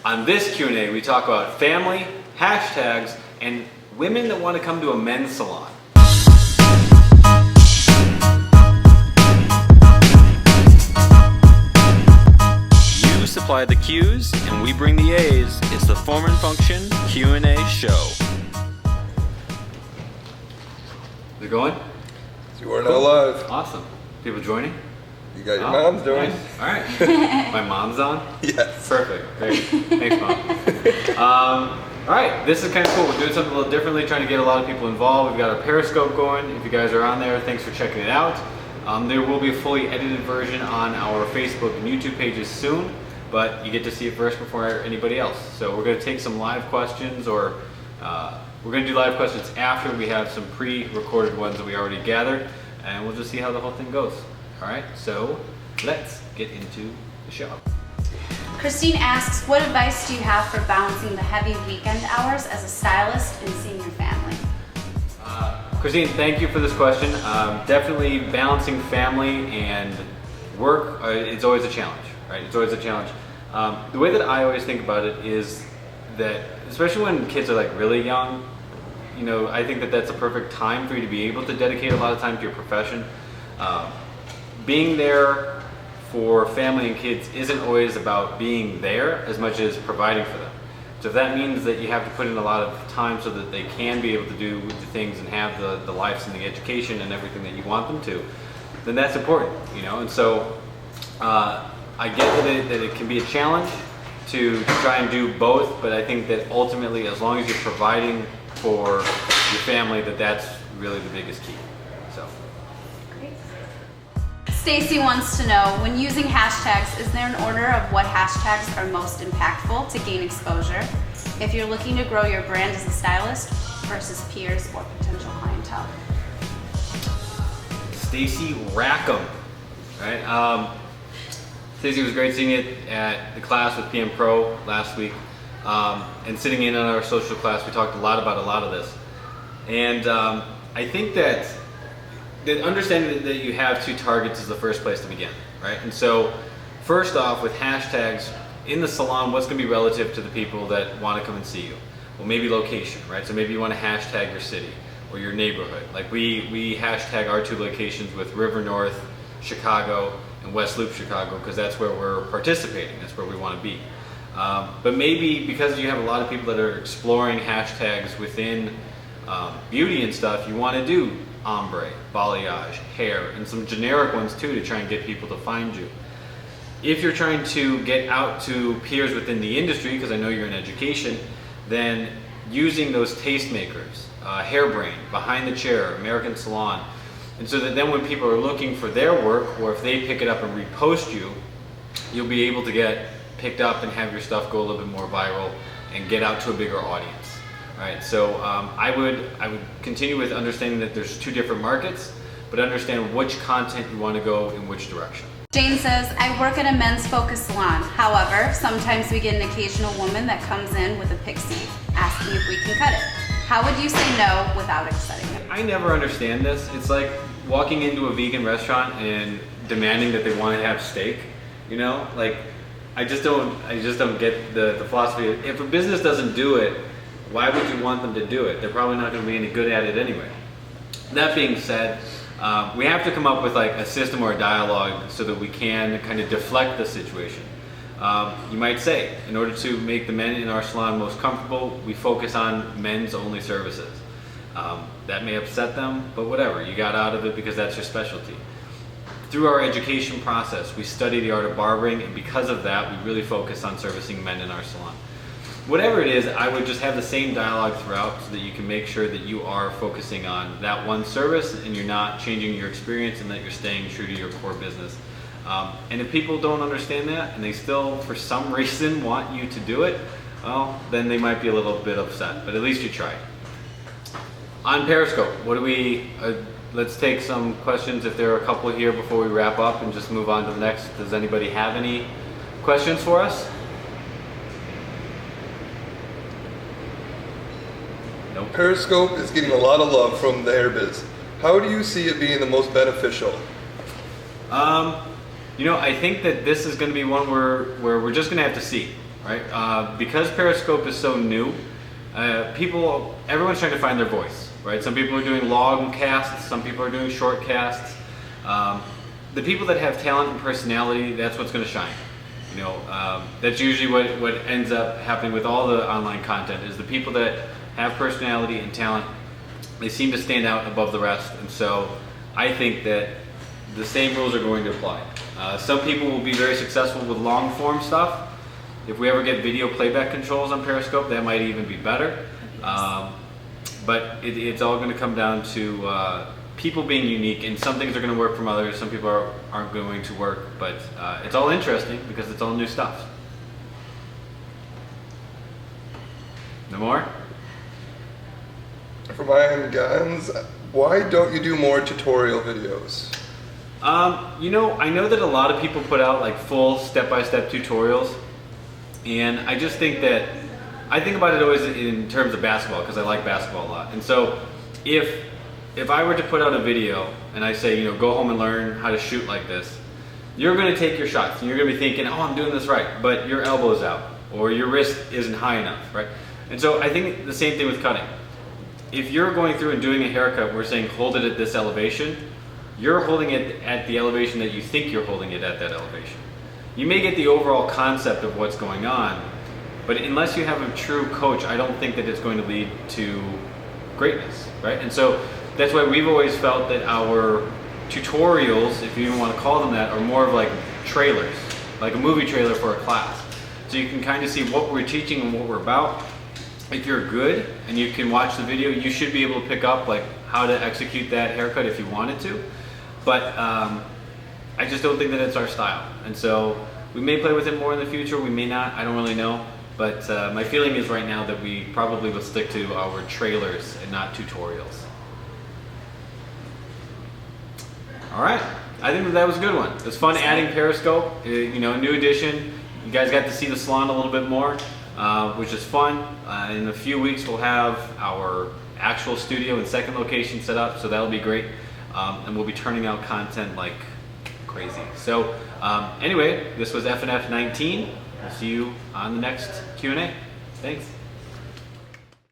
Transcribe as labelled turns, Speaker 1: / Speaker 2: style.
Speaker 1: On this Q&A, we talk about family, hashtags, and women that want to come to a men's salon. You supply the Q's, and we bring the A's. It's the Form and Function Q&A show. Is it going?
Speaker 2: You are now live.
Speaker 1: Awesome. People joining?
Speaker 2: You got your mom's doing.
Speaker 1: Nice. All right. My mom's on?
Speaker 2: Yes.
Speaker 1: Perfect. Great. Thanks, Mom. All right. This is kind of cool. We're doing something a little differently, trying to get a lot of people involved. We've got our Periscope going. If you guys are on there, thanks for checking it out. There will be a fully edited version on our Facebook and YouTube pages soon, but you get to see it first before anybody else. So we're going to take some live questions, or we're going to do live questions after we have some pre-recorded ones that we already gathered, and we'll just see how the whole thing goes. All right, so let's get into the show.
Speaker 3: Christine asks, what advice do you have for balancing the heavy weekend hours as a stylist and seeing your family?
Speaker 1: Christine, thank you for this question. Definitely balancing family and work, it's always a challenge, right? It's always a challenge. The way that I always think about it is that, especially when kids are like really young, you know, I think that that's a perfect time for you to be able to dedicate a lot of time to your profession. Being there for family and kids isn't always about being there as much as providing for them. So if that means that you have to put in a lot of time so that they can be able to do the things and have the lives and the education and everything that you want them to, then that's important, you know. And so I get that it can be a challenge to try and do both, but I think that ultimately, as long as you're providing for your family, that's really the biggest key. So.
Speaker 3: Stacy wants to know, when using hashtags, is there an order of what hashtags are most impactful to gain exposure if you're looking to grow your brand as a stylist versus peers or potential clientele?
Speaker 1: Stacy Rackham, right? Stacy, was great seeing you at the class with PM Pro last week, and sitting in on our social class. We talked a lot about a lot of this, and I think that understanding that you have two targets is the first place to begin, right? And so, first off, with hashtags in the salon, what's going to be relative to the people that want to come and see you? Well, maybe location, right? So maybe you want to hashtag your city or your neighborhood. Like we hashtag our two locations with River North, Chicago, and West Loop, Chicago, because that's where we're participating. That's where we want to be. But maybe because you have a lot of people that are exploring hashtags within beauty and stuff, you want to do ombre, balayage, hair, and some generic ones too to try and get people to find you. If you're trying to get out to peers within the industry, because I know you're in education, then using those tastemakers, Hairbrain, Behind the Chair, American Salon, and so that then when people are looking for their work, or if they pick it up and repost you, you'll be able to get picked up and have your stuff go a little bit more viral and get out to a bigger audience. Right, so I would continue with understanding that there's two different markets, but understand which content you want to go in which direction.
Speaker 3: Jane says, I work at a men's focused salon. However, sometimes we get an occasional woman that comes in with a pixie asking if we can cut it. How would you say no without upsetting them?
Speaker 1: I never understand this. It's like walking into a vegan restaurant and demanding that they want to have steak. You know, like I just don't get the philosophy. If a business doesn't do it, why would you want them to do it? They're probably not going to be any good at it anyway. That being said, we have to come up with like a system or a dialogue so that we can kind of deflect the situation. You might say, in order to make the men in our salon most comfortable, we focus on men's only services. That may upset them, but whatever, you got out of it because that's your specialty. Through our education process, we study the art of barbering, and because of that, we really focus on servicing men in our salon. Whatever it is, I would just have the same dialogue throughout so that you can make sure that you are focusing on that one service and you're not changing your experience and that you're staying true to your core business. And if people don't understand that and they still, for some reason, want you to do it, well, then they might be a little bit upset, but at least you tried. On Periscope, what do we, let's take some questions if there are a couple here before we wrap up and just move on to the next. Does anybody have any questions for us? Nope.
Speaker 2: Periscope is getting a lot of love from the hair biz. How do you see it being the most beneficial?
Speaker 1: You know, I think that this is going to be one where we're just going to have to see. right? Because Periscope is so new, everyone's trying to find their voice, right? Some people are doing long casts, some people are doing short casts. The people that have talent and personality, that's what's going to shine. That's usually what ends up happening with all the online content is the people that have personality and talent, they seem to stand out above the rest. And so I think that the same rules are going to apply. Some people will be very successful with long form stuff. If we ever get video playback controls on Periscope, that might even be better. But it's all going to come down to people being unique, and some things are going to work from others, some people aren't going to work, but it's all interesting because it's all new stuff. No more?
Speaker 2: For my end, guys, why don't you do more tutorial videos?
Speaker 1: I know that a lot of people put out like full step-by-step tutorials, and I just think that, I think about it always in terms of basketball because I like basketball a lot. And so if I were to put out a video and I say, go home and learn how to shoot like this, you're going to take your shots and you're going to be thinking, oh, I'm doing this right, but your elbow's out or your wrist isn't high enough, right? And so I think the same thing with cutting. If you're going through and doing a haircut, we're saying hold it at this elevation, you're holding it at the elevation that you think you're holding it at that elevation. You may get the overall concept of what's going on, but unless you have a true coach, I don't think that it's going to lead to greatness, right? And so that's why we've always felt that our tutorials, if you even want to call them that, are more of like trailers, like a movie trailer for a class. So you can kind of see what we're teaching and what we're about. If you're good and you can watch the video, you should be able to pick up like how to execute that haircut if you wanted to. But I just don't think that it's our style. And so we may play with it more in the future, we may not, I don't really know. But my feeling is right now that we probably will stick to our trailers and not tutorials. All right, I think that was a good one. It was fun adding Periscope, a new addition. You guys got to see the salon a little bit more, which is fun. In a few weeks, we'll have our actual studio and second location set up, so that'll be great. And we'll be turning out content like crazy. So anyway, this was FNF 19. We'll see you on the next Q&A. Thanks.